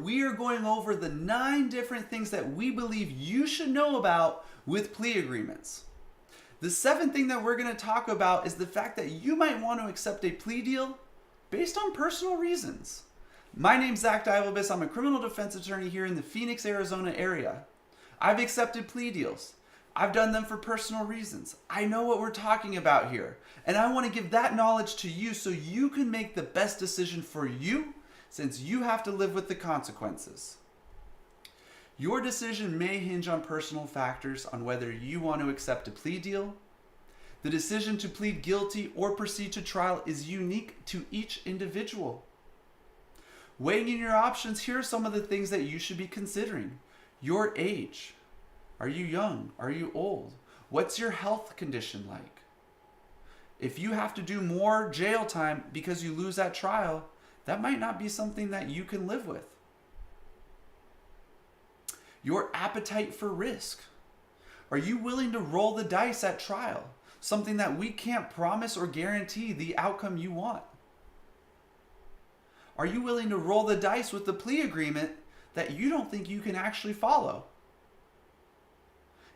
We are going over the 9 different things that we believe you should know about with plea agreements. The 7th thing that we're going to talk about is the fact that you might want to accept a plea deal based on personal reasons. My name's Zachary Divelbiss. I'm a criminal defense attorney here in the Phoenix, Arizona area. I've accepted plea deals. I've done them for personal reasons. I know what we're talking about here. And I want to give that knowledge to you so you can make the best decision for you, since you have to live with the consequences. Your decision may hinge on personal factors on whether you want to accept a plea deal. The decision to plead guilty or proceed to trial is unique to each individual. Weighing in your options, here are some of the things that you should be considering. Your age. Are you young? Are you old? What's your health condition like? If you have to do more jail time because you lose that trial, that might not be something that you can live with. Your appetite for risk. Are you willing to roll the dice at trial? Something that we can't promise or guarantee the outcome you want. Are you willing to roll the dice with the plea agreement that you don't think you can actually follow?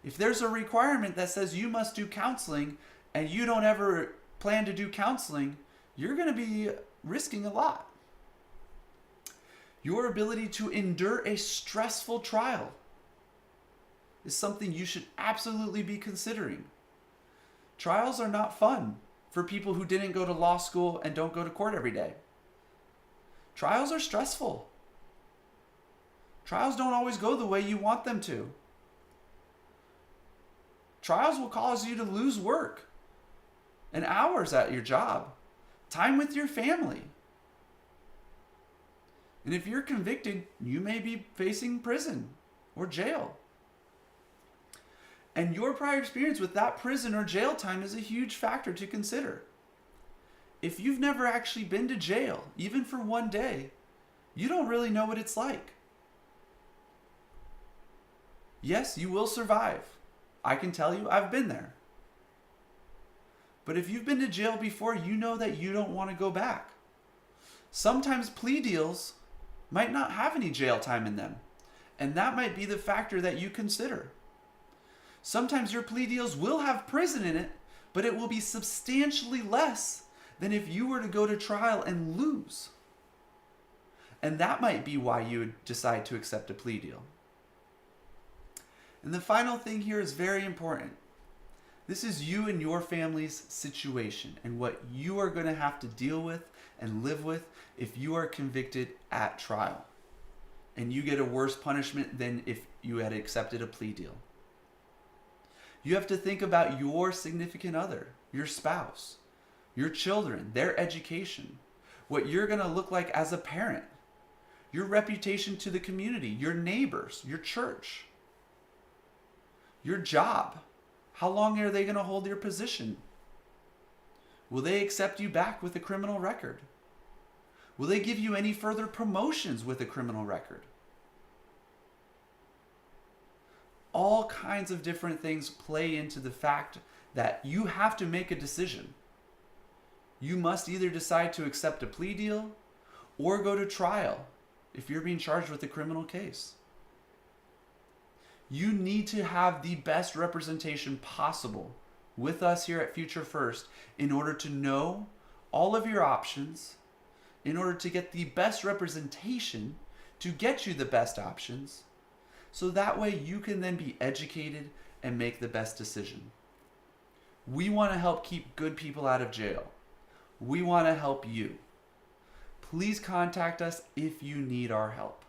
If there's a requirement that says you must do counseling and you don't ever plan to do counseling, you're going to be risking a lot. Your ability to endure a stressful trial is something you should absolutely be considering. Trials are not fun for people who didn't go to law school and don't go to court every day. Trials are stressful. Trials don't always go the way you want them to. Trials will cause you to lose work and hours at your job, time with your family. And if you're convicted, you may be facing prison or jail. And your prior experience with that prison or jail time is a huge factor to consider. If you've never actually been to jail, even for one day, you don't really know what it's like. Yes, you will survive. I can tell you, I've been there. But if you've been to jail before, you know that you don't want to go back. Sometimes plea deals might not have any jail time in them, and that might be the factor that you consider. Sometimes your plea deals will have prison in it, but it will be substantially less than if you were to go to trial and lose. And that might be why you would decide to accept a plea deal. And the final thing here is very important. This is you and your family's situation and what you are going to have to deal with and live with if you are convicted at trial and you get a worse punishment than if you had accepted a plea deal. You have to think about your significant other, your spouse, your children, their education, what you're going to look like as a parent, your reputation to the community, your neighbors, your church, your job. How long are they going to hold your position? Will they accept you back with a criminal record? Will they give you any further promotions with a criminal record? All kinds of different things play into the fact that you have to make a decision. You must either decide to accept a plea deal or go to trial if you're being charged with a criminal case. You need to have the best representation possible with us here at Future First in order to know all of your options, in order to get the best representation to get you the best options, so that way you can then be educated and make the best decision. We want to help keep good people out of jail. We want to help you. Please contact us if you need our help.